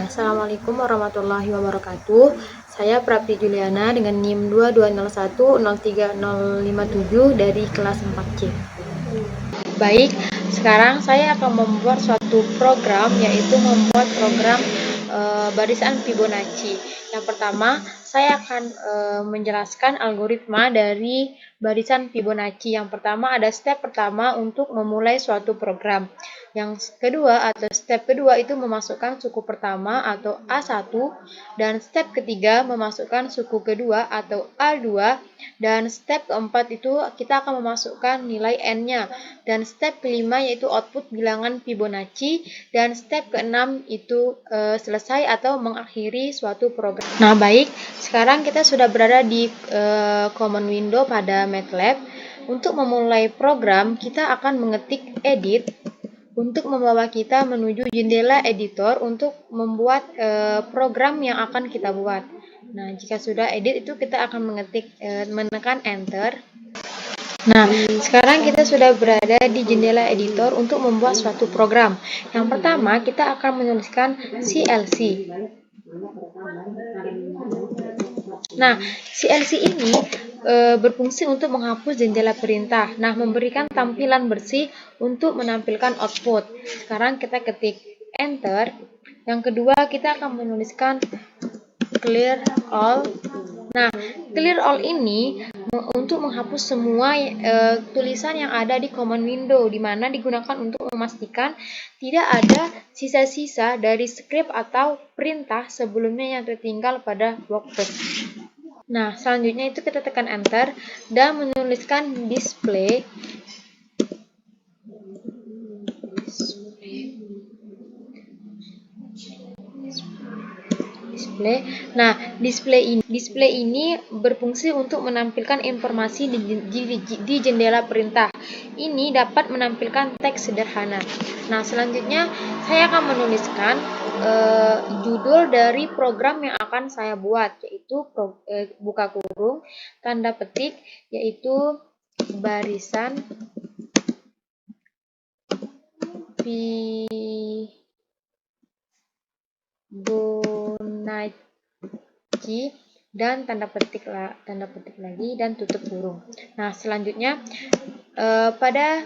Assalamualaikum warahmatullahi wabarakatuh. Saya Prapti Juliana dengan NIM 220103057 dari kelas 4C. Baik, sekarang saya akan membuat suatu program, yaitu membuat program barisan Fibonacci. Yang pertama, saya akan menjelaskan algoritma dari barisan Fibonacci. Yang pertama, ada step pertama untuk memulai suatu program. Yang kedua atau step kedua itu memasukkan suku pertama atau A1, dan step ketiga memasukkan suku kedua atau A2, dan step keempat itu kita akan memasukkan nilai N-nya, dan step kelima yaitu output bilangan Fibonacci, dan step keenam itu selesai atau mengakhiri suatu program. Nah baik, sekarang kita sudah berada di common window pada MATLAB. Untuk memulai program, kita akan mengetik edit untuk membawa kita menuju jendela editor untuk membuat program yang akan kita buat. Nah, jika sudah edit itu kita akan menekan enter. Nah, sekarang kita sudah berada di jendela editor untuk membuat suatu program. Yang pertama, kita akan menuliskan CLC. Nah, CLC ini berfungsi untuk menghapus jendela perintah. Nah, memberikan tampilan bersih untuk menampilkan output. Sekarang kita ketik enter. Yang kedua, kita akan menuliskan clear all. Nah, clear all ini untuk menghapus semua tulisan yang ada di command window, di mana digunakan untuk memastikan tidak ada sisa-sisa dari script atau perintah sebelumnya yang tertinggal pada workbook. Nah, selanjutnya itu kita tekan enter dan menuliskan display. Nah, display ini berfungsi untuk menampilkan informasi di jendela perintah. Ini dapat menampilkan teks sederhana. Nah, selanjutnya saya akan menuliskan judul dari program yang akan saya buat, yaitu buka kurung, tanda petik, yaitu barisan Fibonacci, dan tanda petik lagi dan tutup kurung. Nah, selanjutnya pada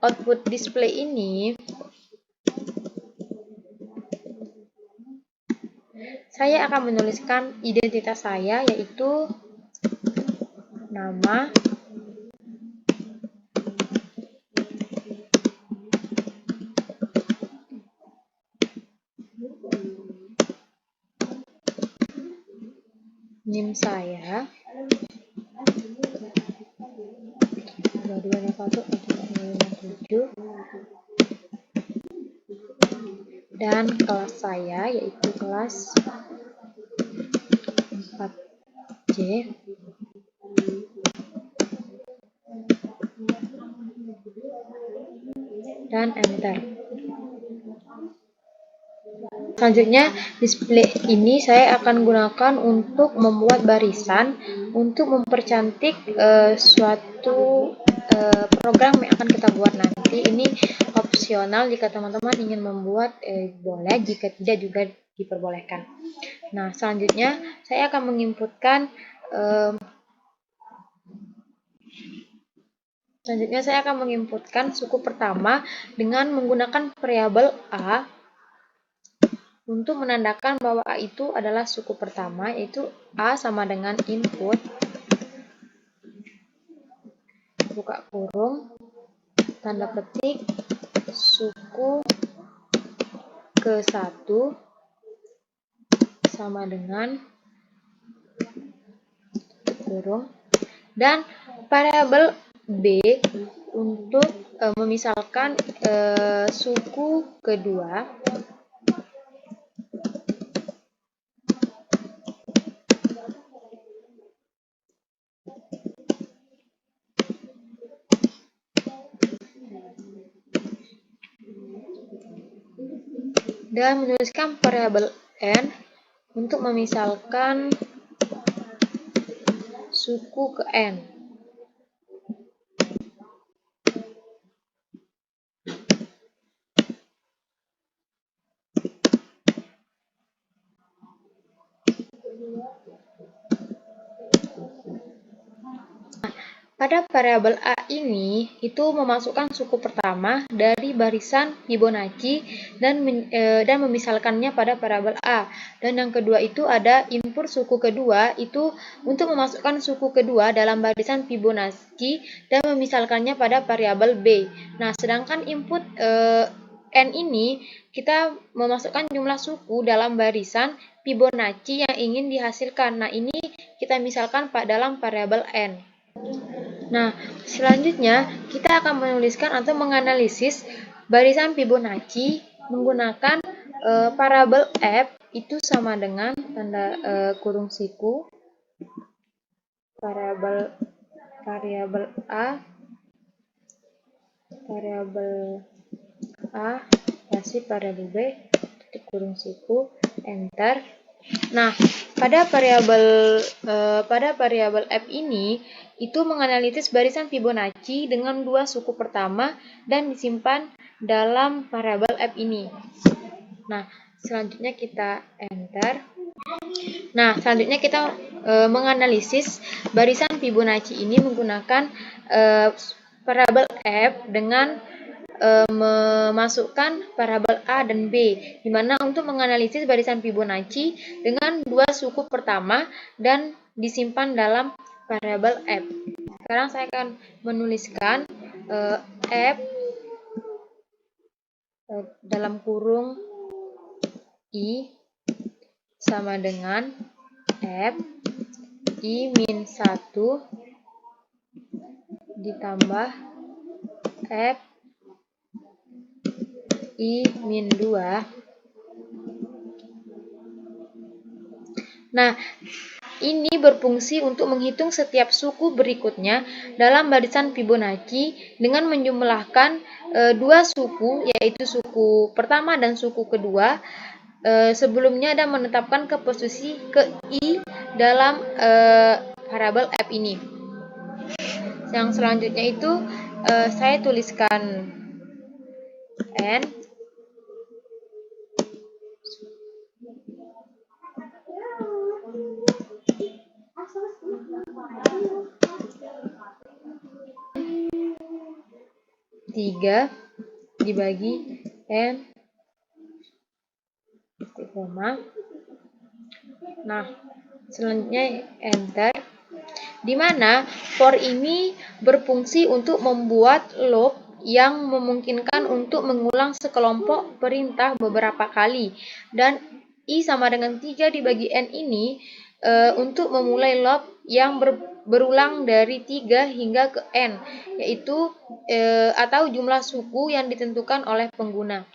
output display ini saya akan menuliskan identitas saya, yaitu nama, NIM saya 2201057, dan kelas saya yaitu kelas 4C, dan enter. Selanjutnya, display ini saya akan gunakan untuk membuat barisan untuk mempercantik suatu program yang akan kita buat nanti. Ini opsional, jika teman-teman ingin membuat boleh, jika tidak juga diperbolehkan. Nah, selanjutnya saya akan menginputkan suku pertama dengan menggunakan variabel A untuk menandakan bahwa A itu adalah suku pertama, yaitu A sama dengan input, buka kurung, tanda petik, suku ke-1 sama dengan kurung, dan variabel B untuk memisalkan suku kedua dan menuliskan variabel N untuk memisalkan suku ke N. Pada variabel A ini itu memasukkan suku pertama dari barisan Fibonacci dan memisalkannya pada variabel A. Dan yang kedua itu ada input suku kedua itu untuk memasukkan suku kedua dalam barisan Fibonacci dan memisalkannya pada variabel B. Nah, sedangkan input N ini kita memasukkan jumlah suku dalam barisan Fibonacci yang ingin dihasilkan. Nah, ini kita misalkan dalam variabel N. Nah, selanjutnya kita akan menuliskan atau menganalisis barisan Fibonacci menggunakan parabel F itu sama dengan tanda kurung siku variabel A kasih variabel B titik kurung siku enter. Nah, pada variabel F ini itu menganalisis barisan Fibonacci dengan dua suku pertama dan disimpan dalam variabel F ini. Nah, selanjutnya kita enter. Nah, selanjutnya kita menganalisis barisan Fibonacci ini menggunakan variabel F dengan memasukkan variabel A dan B, di mana untuk menganalisis barisan Fibonacci dengan dua suku pertama dan disimpan dalam variabel F. Sekarang saya akan menuliskan F dalam kurung I sama dengan F I min 1 ditambah F I min 2. Nah, ini berfungsi untuk menghitung setiap suku berikutnya dalam barisan Fibonacci dengan menjumlahkan dua suku, yaitu suku pertama dan suku kedua, sebelumnya dan menetapkan ke posisi ke I dalam variabel F ini. Yang selanjutnya itu saya tuliskan N tiga dibagi N koma. Nah, selanjutnya enter, di mana for ini berfungsi untuk membuat loop yang memungkinkan untuk mengulang sekelompok perintah beberapa kali, dan I sama dengan 3 dibagi N ini untuk memulai loop yang berulang dari 3 hingga ke N, yaitu atau jumlah suku yang ditentukan oleh pengguna.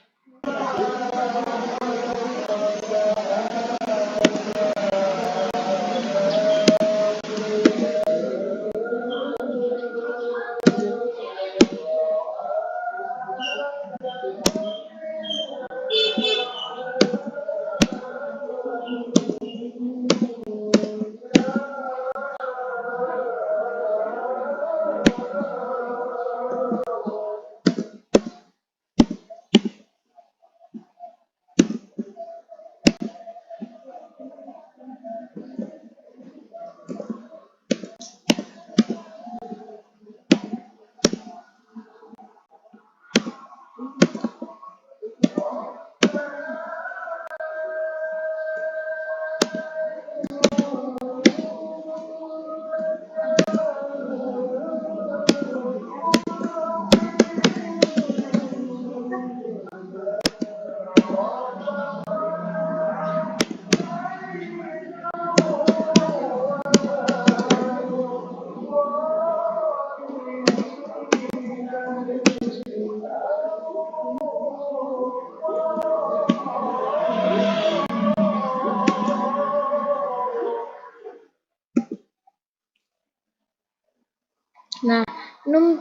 Nah, num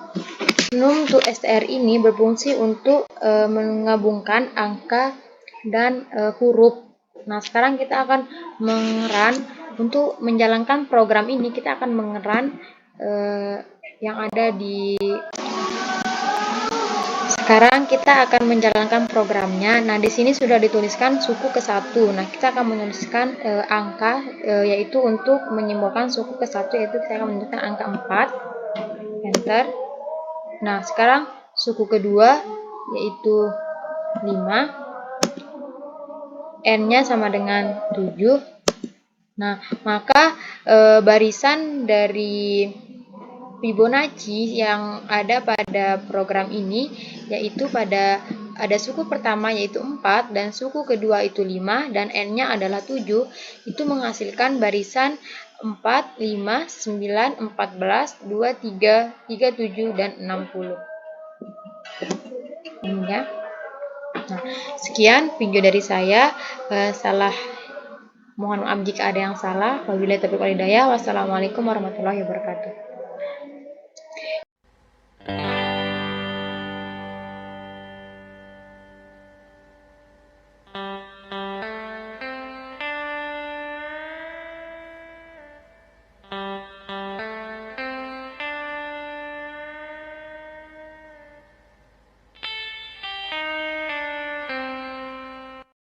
to str ini berfungsi untuk menggabungkan angka dan huruf. Nah, sekarang kita akan mengerun. Untuk menjalankan program ini, kita akan mengerun yang ada di. Sekarang kita akan menjalankan programnya. Nah, di sini sudah dituliskan suku ke-1. Nah, kita akan menuliskan angka, yaitu untuk menyimbolkan suku ke-1, yaitu saya akan menuliskan angka 4. Sebentar. Nah, sekarang suku kedua yaitu 5. N-nya sama dengan 7. Nah, maka barisan dari Fibonacci yang ada pada program ini yaitu ada suku pertama yaitu 4 dan suku kedua itu 5 dan N-nya adalah 7, itu menghasilkan barisan 4, 5, 9, 14, 2, 3, 37, dan 60. Ini ya. Nah, sekian video dari saya. Mohon maaf jika ada yang salah. Wabillahi taufiq wal hidayah. Wassalamualaikum warahmatullahi wabarakatuh.